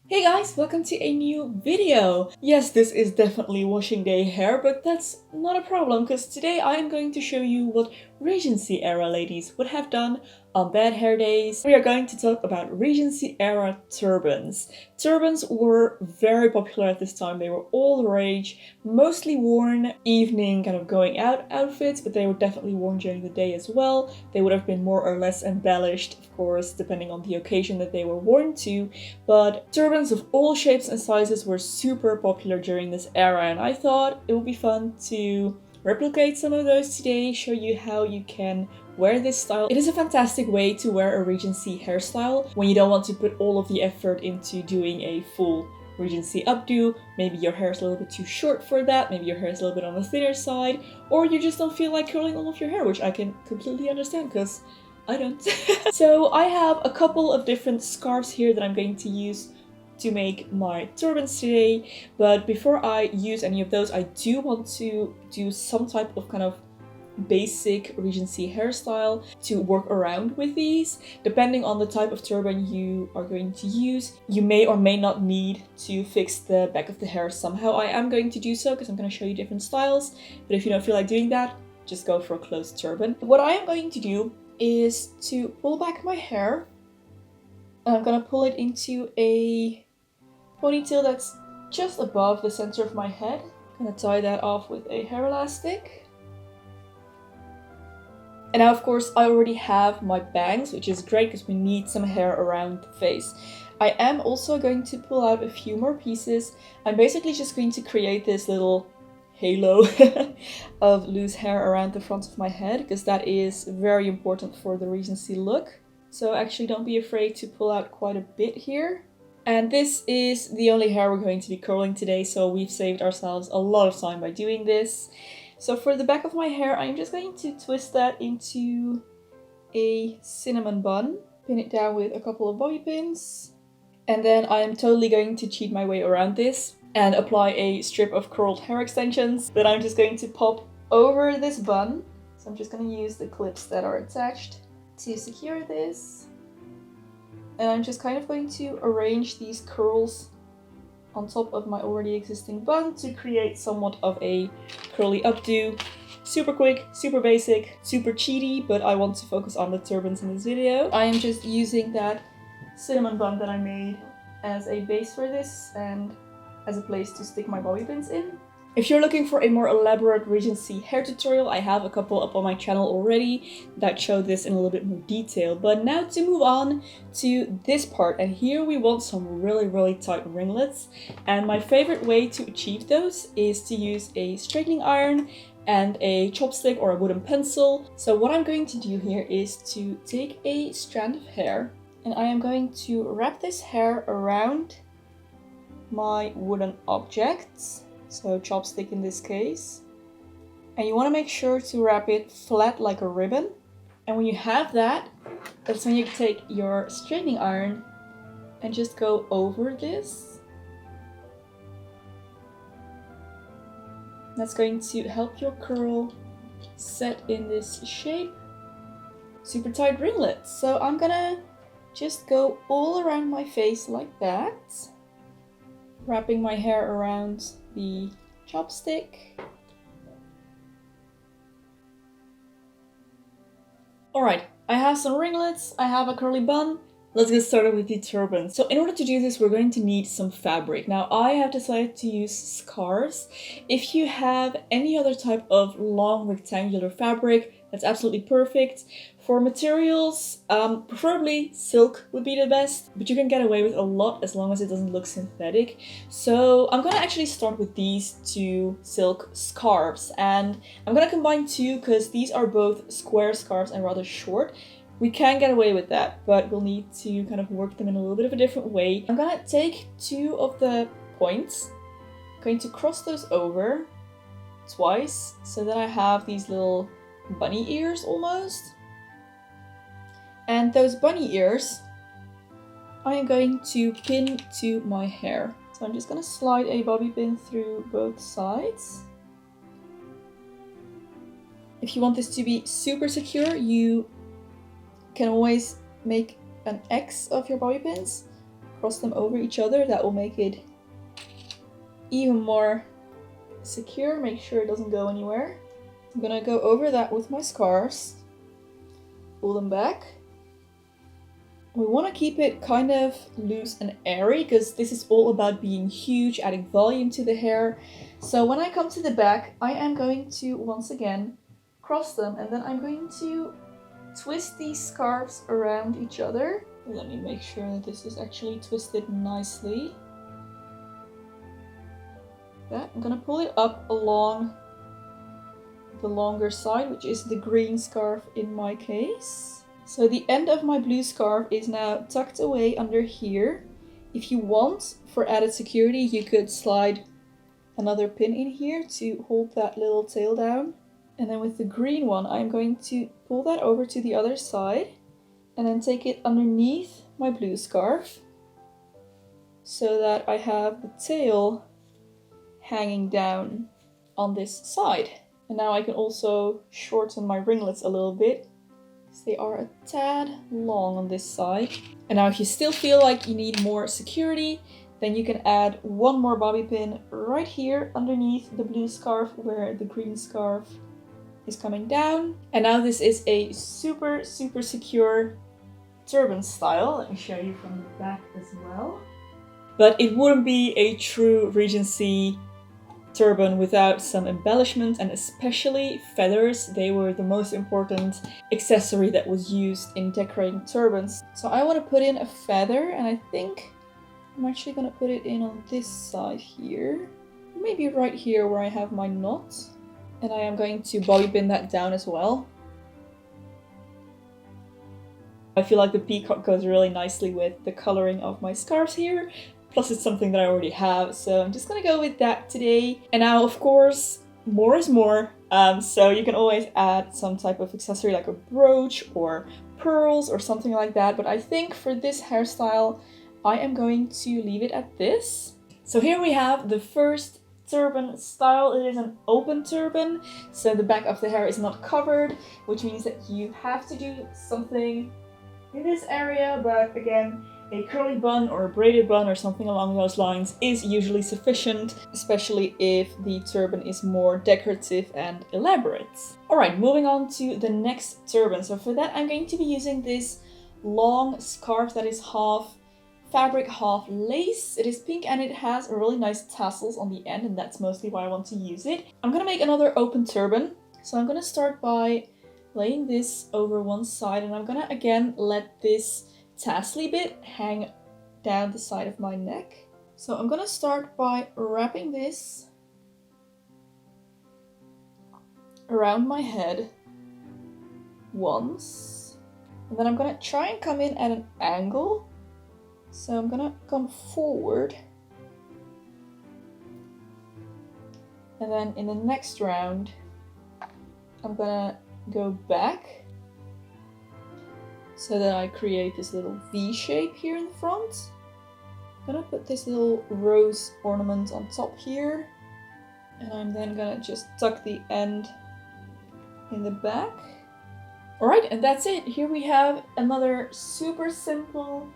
Hey guys, welcome to a new video! Yes, this is definitely washing day hair, but that's not a problem because today I am going to show you what Regency era ladies would have done on bad hair days. We are going to talk about Regency era turbans. Turbans were very popular at this time. They were all the rage, mostly worn evening kind of going out outfits, but they were definitely worn during the day as well. They would have been more or less embellished, of course, depending on the occasion that they were worn to, but turbans of all shapes and sizes were super popular during this era, and I thought it would be fun to replicate some of those today, show you how you can wear this style. It is a fantastic way to wear a Regency hairstyle when you don't want to put all of the effort into doing a full Regency updo. Maybe your hair is a little bit too short for that, maybe your hair is a little bit on the thinner side, or you just don't feel like curling all of your hair, which I can completely understand because I don't. So I have a couple of different scarves here that I'm going to use to make my turbans today, but before I use any of those, I do want to do some type of kind of basic Regency hairstyle to work around with these. Depending on the type of turban you are going to use, you may or may not need to fix the back of the hair somehow. I am going to do so because I'm going to show you different styles, but if you don't feel like doing that, just go for a closed turban. What I am going to do is to pull back my hair, and I'm going to pull it into a ponytail that's just above the center of my head. I'm going to tie that off with a hair elastic. And now, of course, I already have my bangs, which is great because we need some hair around the face. I am also going to pull out a few more pieces. I'm basically just going to create this little halo of loose hair around the front of my head because that is very important for the Regency look. So actually don't be afraid to pull out quite a bit here. And this is the only hair we're going to be curling today, so we've saved ourselves a lot of time by doing this. So for the back of my hair, I'm just going to twist that into a cinnamon bun, pin it down with a couple of bobby pins, and then I'm totally going to cheat my way around this and apply a strip of curled hair extensions that I'm just going to pop over this bun. So I'm just going to use the clips that are attached to secure this. And I'm just kind of going to arrange these curls on top of my already existing bun to create somewhat of a curly updo. Super quick, super basic, super cheaty, but I want to focus on the turbans in this video. I am just using that cinnamon bun that I made as a base for this and as a place to stick my bobby pins in. If you're looking for a more elaborate Regency hair tutorial, I have a couple up on my channel already that show this in a little bit more detail. But now to move on to this part, and here we want some really tight ringlets. And my favorite way to achieve those is to use a straightening iron and a chopstick or a wooden pencil. So what I'm going to do here is to take a strand of hair, and I am going to wrap this hair around my wooden objects. So chopstick in this case. And you want to make sure to wrap it flat like a ribbon. And when you have that, that's when you take your straightening iron and just go over this. That's going to help your curl set in this shape. Super tight ringlets. So I'm gonna just go all around my face like that. Wrapping my hair around the chopstick. Alright, I have some ringlets, I have a curly bun. Let's get started with the turban. So in order to do this, we're going to need some fabric. Now I have decided to use scarves. If you have any other type of long rectangular fabric, that's absolutely perfect. For materials, preferably silk would be the best, but you can get away with a lot as long as it doesn't look synthetic. So I'm gonna actually start with these two silk scarves, and I'm gonna combine two because these are both square scarves and rather short. We can get away with that, but we'll need to kind of work them in a little bit of a different way. I'm gonna take two of the points, I'm going to cross those over twice so that I have these little bunny ears almost. And those bunny ears I am going to pin to my hair. So I'm just going to slide a bobby pin through both sides. If you want this to be super secure, you can always make an X of your bobby pins cross them over each other. That will make it even more secure, make sure it doesn't go anywhere. I'm gonna go over that with my scarves, pull them back. We want to keep it kind of loose and airy because this is all about being huge, adding volume to the hair. So when I come to the back, I am going to once again cross them, and then I'm going to twist these scarves around each other. Let me make sure that this is actually twisted nicely. That. I'm gonna pull it up along the longer side, which is the green scarf in my case. So the end of my blue scarf is now tucked away under here. If you want, for added security, you could slide another pin in here to hold that little tail down. And then with the green one, I'm going to pull that over to the other side and then take it underneath my blue scarf so that I have the tail hanging down on this side. And now I can also shorten my ringlets a little bit because they are a tad long on this side. And now if you still feel like you need more security, then you can add one more bobby pin right here underneath the blue scarf where the green scarf is coming down. And now this is a super secure turban style. Let me show you from the back as well. But it wouldn't be a true Regency turban without some embellishment, and especially feathers. They were the most important accessory that was used in decorating turbans. So I want to put in a feather, and I think I'm actually going to put it in on this side here. Maybe right here where I have my knot. And I am going to bobby pin that down as well. I feel like the peacock goes really nicely with the coloring of my scarves here. Plus it's something that I already have, so I'm just gonna go with that today. And now, of course, more is more. So you can always add some type of accessory like a brooch or pearls or something like that. But I think for this hairstyle, I am going to leave it at this. So here we have the first turban style. It is an open turban, so the back of the hair is not covered, which means that you have to do something in this area, but again, a curly bun or a braided bun or something along those lines is usually sufficient, especially if the turban is more decorative and elaborate. Alright, moving on to the next turban. So for that, I'm going to be using this long scarf that is half fabric, half lace. It is pink and it has really nice tassels on the end, and that's mostly why I want to use it. I'm gonna make another open turban. So I'm gonna start by laying this over one side, and I'm gonna again let this tassely bit hang down the side of my neck. So I'm gonna start by wrapping this around my head once, and then I'm gonna try and come in at an angle. So I'm gonna come forward, and then in the next round I'm gonna go back so that I create this little V shape here in the front. I'm gonna put this little rose ornament on top here, and I'm then gonna just tuck the end in the back. Alright, and that's it. Here we have another super simple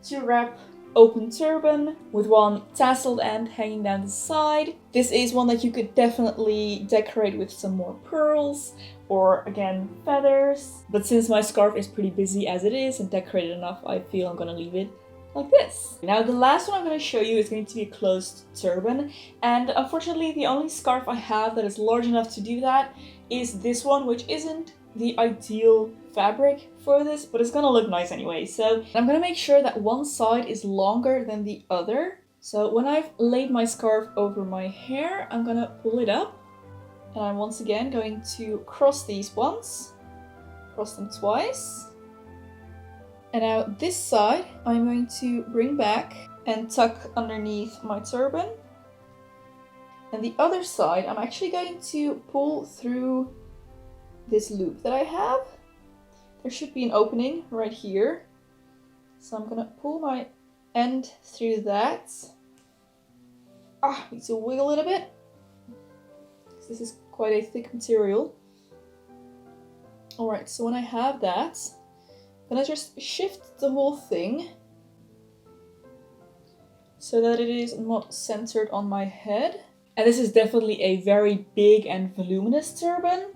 to wrap open turban with one tasseled end hanging down the side. This is one that you could definitely decorate with some more pearls or again feathers, but since my scarf is pretty busy as it is and decorated enough, I feel I'm gonna leave it like this. Now the last one I'm going to show you is going to be a closed turban, and unfortunately the only scarf I have that is large enough to do that is this one, which isn't the ideal fabric for this, but it's gonna look nice anyway. So I'm gonna make sure that one side is longer than the other. So when I've laid my scarf over my hair, I'm gonna pull it up, and I'm once again going to cross these once, cross them twice. And now this side I'm going to bring back and tuck underneath my turban. And the other side I'm actually going to pull through this loop that I have. There should be an opening right here. So I'm gonna pull my end through that. Need to wiggle a little bit, because this is quite a thick material. Alright, so when I have that, I'm gonna just shift the whole thing so that it is not centered on my head. And this is definitely a very big and voluminous turban,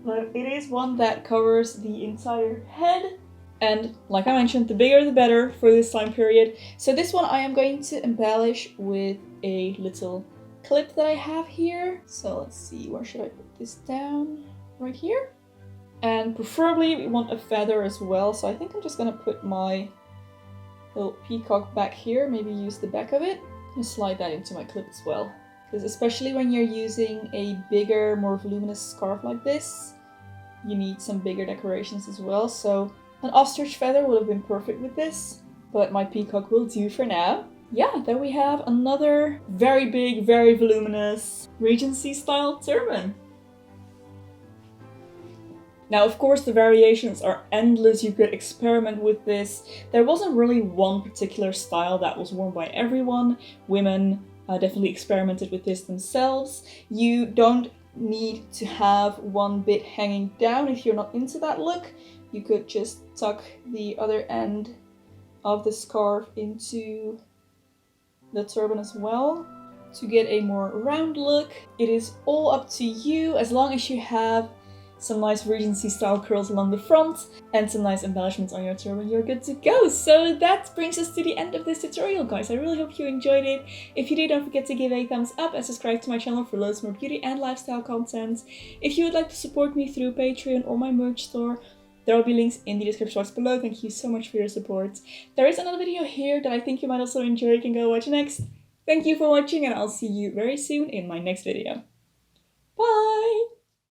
but it is one that covers the entire head. And like I mentioned, the bigger the better for this time period. So this one I am going to embellish with a little clip that I have here. So let's see, where should I put this down? Right here. And preferably we want a feather as well. So I think I'm just gonna put my little peacock back here, maybe use the back of it, and slide that into my clip as well. Because especially when you're using a bigger, more voluminous scarf like this, you need some bigger decorations as well. So an ostrich feather would have been perfect with this, but my peacock will do for now. Yeah, then we have another very big, very voluminous Regency style turban. Now, of course, the variations are endless. You could experiment with this. There wasn't really one particular style that was worn by everyone. Women definitely experimented with this themselves. You don't need to have one bit hanging down if you're not into that look. You could just tuck the other end of the scarf into the turban as well to get a more round look. It is all up to you, as long as you have some nice Regency style curls along the front and some nice embellishments on your turban, you're good to go. So that brings us to the end of this tutorial, guys. I really hope you enjoyed it. If you did, don't forget to give a thumbs up and subscribe to my channel for loads more beauty and lifestyle content. If you would like to support me through Patreon or my merch store, there will be links in the description box below. Thank you so much for your support. There is another video here that I think you might also enjoy. You can go watch next. Thank you for watching, and I'll see you very soon in my next video. Bye!